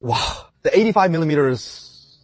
Wow, the 85 millimeters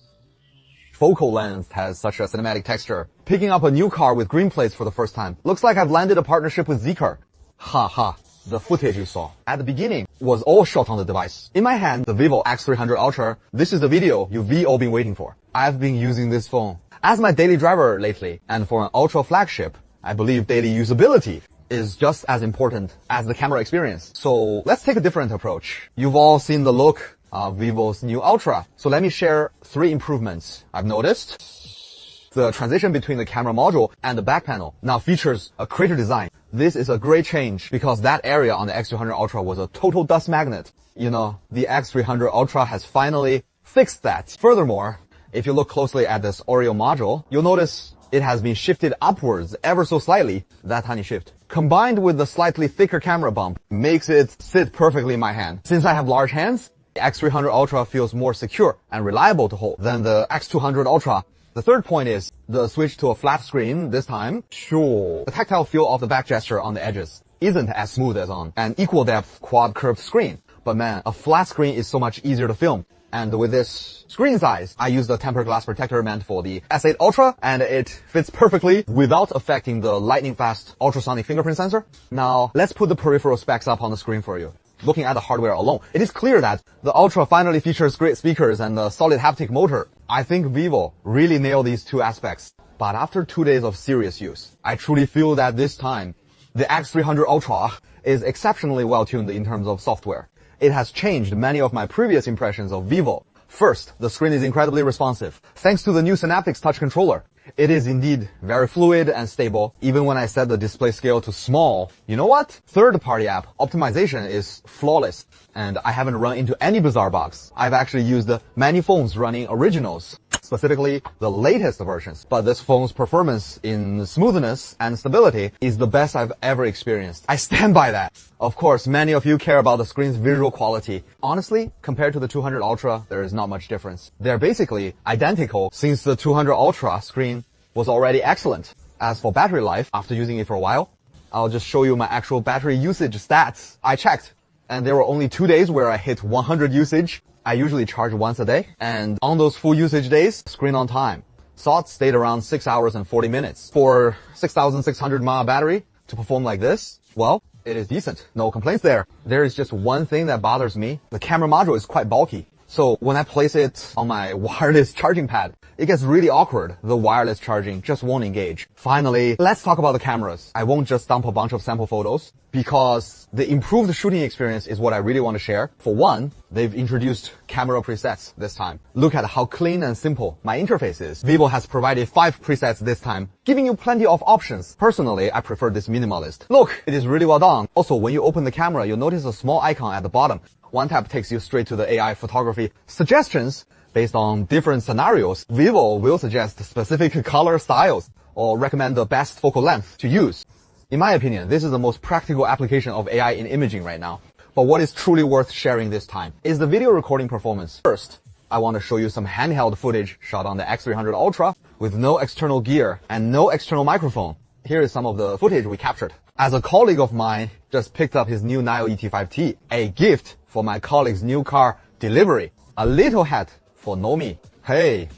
focal length has such a cinematic texture. Picking up a new car with green plates for the first time. Looks like I've landed a partnership with Zeekr. Haha. The footage you saw at the beginning was all shot on the device. In my hand, the vivo X300 Ultra. This is the video you've all been waiting for. I've been using this phone as my daily driver lately, and for an Ultra flagship, I believe daily usability is just as important as the camera experience. So let's take a different approach. You've all seen the look of Vivo's new Ultra. So let me share 3 improvements I've noticed. The transition between the camera module and the back panel now features a crater design. This is a great change because that area on the X300 Ultra was a total dust magnet. You know, the X300 Ultra has finally fixed that. Furthermore, if you look closely at this Oreo module, you'll notice it has been shifted upwards ever so slightly, that tiny shift. Combined with the slightly thicker camera bump, makes it sit perfectly in my hand. Since I have large hands, the X300 Ultra feels more secure and reliable to hold than the X200 Ultra. The third point is the switch to a flat screen this time. Sure, the tactile feel of the back gesture on the edges isn't as smooth as on an equal depth quad curved screen. But man, a flat screen is so much easier to film. And with this screen size, I used the tempered glass protector meant for the S8 Ultra, and it fits perfectly without affecting the lightning fast ultrasonic fingerprint sensor. Now, let's put the peripheral specs up on the screen for you. Looking at the hardware alone, it is clear that the Ultra finally features great speakers and a solid haptic motor. I think Vivo really nailed these 2 aspects. But after 2 days of serious use, I truly feel that this time, the X300 Ultra is exceptionally well tuned in terms of software. It has changed many of my previous impressions of Vivo. First, the screen is incredibly responsive, thanks to the new Synaptics touch controller. It is indeed very fluid and stable, even when I set the display scale to small. You know what? Third-party app optimization is flawless, and I haven't run into any bizarre bugs. I've actually used many phones running originals, specifically the latest versions. But this phone's performance in smoothness and stability is the best I've ever experienced. I stand by that. Of course, many of you care about the screen's visual quality. Honestly, compared to the 200 Ultra, there is not much difference. They're basically identical since the 200 Ultra screen was already excellent. As for battery life, after using it for a while, I'll just show you my actual battery usage stats. I checked, and there were only 2 days where I hit 100 usage. I usually charge once a day, and on those full usage days, screen on time. SOT stayed around 6 hours and 40 minutes. For 6,600 mAh battery to perform like this, well, it is decent. No complaints there. There is just one thing that bothers me. The camera module is quite bulky. So when I place it on my wireless charging pad, it gets really awkward. The wireless charging just won't engage. Finally, let's talk about the cameras. I won't just dump a bunch of sample photos because the improved shooting experience is what I really want to share. For one, they've introduced camera presets this time. Look at how clean and simple my interface is. Vivo has provided 5 presets this time, giving you plenty of options. Personally, I prefer this minimalist. Look, it is really well done. Also, when you open the camera, you'll notice a small icon at the bottom. One tap takes you straight to the AI photography suggestions. Based on different scenarios, Vivo will suggest specific color styles or recommend the best focal length to use. In my opinion, this is the most practical application of AI in imaging right now. But what is truly worth sharing this time is the video recording performance. First, I want to show you some handheld footage shot on the X300 Ultra with no external gear and no external microphone. Here is some of the footage we captured. As a colleague of mine just picked up his new Nio ET5T, a gift for my colleague's new car delivery, a little hat for Nomi. Hey,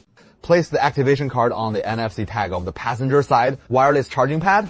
place the activation card on the NFC tag of the passenger side wireless charging pad.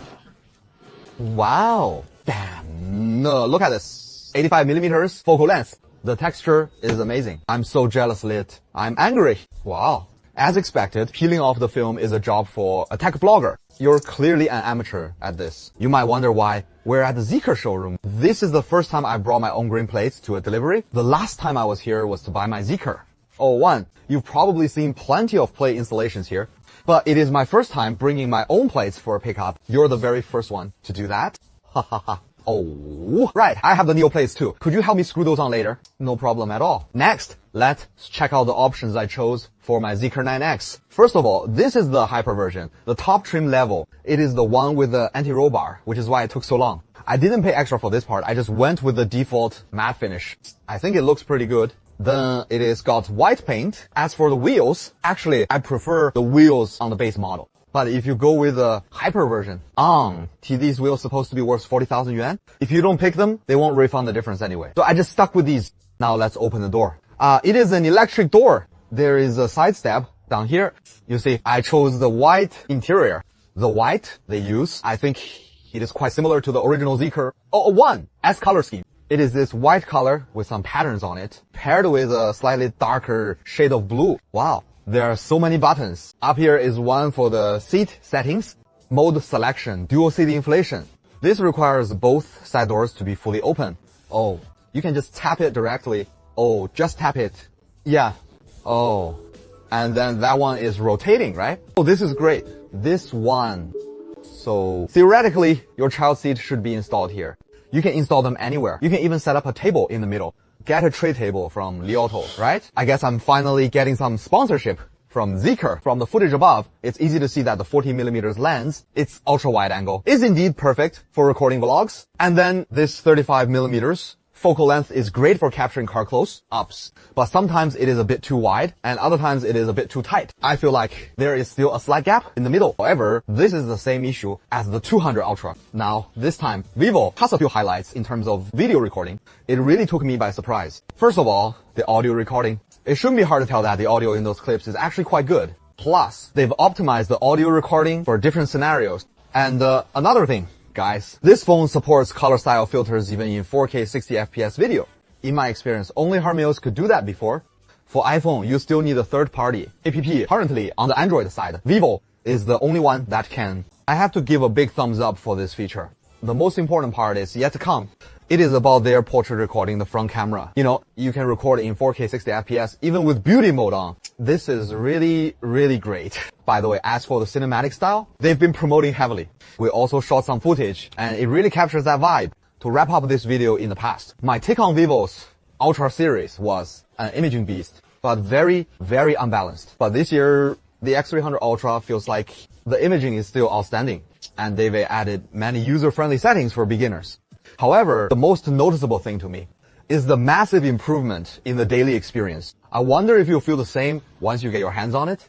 Wow. Damn. No, look at this. 85 millimeters focal length. The texture is amazing. I'm so jealous lit. I'm angry. Wow. As expected, peeling off the film is a job for a tech blogger. You're clearly an amateur at this. You might wonder why we're at the Zeekr showroom. This is the first time I brought my own green plates to a delivery. The last time I was here was to buy my Zeekr. Oh, one, you've probably seen plenty of plate installations here, but it is my first time bringing my own plates for a pickup. You're the very first one to do that. Ha ha ha. Oh, right, I have the Neo plates too. Could you help me screw those on later? No problem at all. Next, let's check out the options I chose for my Zeekr 9X. First of all, this is the hyper version, the top trim level. It is the one with the anti-roll bar, which is why it took so long. I didn't pay extra for this part. I just went with the default matte finish. I think it looks pretty good. Then it is got white paint. As for the wheels, actually, I prefer the wheels on the base model. But if you go with the hyper version, these wheels supposed to be worth 40,000 yuan. If you don't pick them, they won't refund the difference anyway. So I just stuck with these. Now let's open the door. It is an electric door. There is a side step down here. You see, I chose the white interior. The white they use, I think it is quite similar to the original Zeekr 1 S color scheme. It is this white color with some patterns on it, paired with a slightly darker shade of blue. Wow, there are so many buttons. Up here is one for the seat settings, mode selection, dual seat inflation. This requires both side doors to be fully open. Oh, you can just tap it directly. Oh, just tap it. Yeah. Oh. And then that one is rotating, right? Oh, this is great. This one. So theoretically, your child seat should be installed here. You can install them anywhere. You can even set up a table in the middle. Get a tray table from Li Auto, right? I guess I'm finally getting some sponsorship from Zeekr. From the footage above, it's easy to see that the 40mm lens, its ultra wide angle, is indeed perfect for recording vlogs. And then this 35mm focal length is great for capturing car close-ups, but sometimes it is a bit too wide, and other times it is a bit too tight. I feel like there is still a slight gap in the middle. However, this is the same issue as the 200 Ultra. Now, this time, vivo has a few highlights in terms of video recording. It really took me by surprise. First of all, the audio recording. It shouldn't be hard to tell that the audio in those clips is actually quite good. Plus, they've optimized the audio recording for different scenarios. And another thing, guys, this phone supports color style filters even in 4K 60fps video. In my experience, only Hermeos could do that before. For iPhone, you still need a third-party app. Currently, on the Android side, vivo is the only one that can. I have to give a big thumbs up for this feature. The most important part is yet to come. It is about their portrait recording, the front camera. You know, you can record in 4K 60fps even with beauty mode on. This is really, really great. By the way, as for the cinematic style, they've been promoting heavily. We also shot some footage, and it really captures that vibe. To wrap up this video in the past, my take on vivo's Ultra series was an imaging beast, but very, very unbalanced. But this year, the X300 Ultra feels like the imaging is still outstanding, and they've added many user-friendly settings for beginners. However, the most noticeable thing to me is the massive improvement in the daily experience. I wonder if you'll feel the same once you get your hands on it.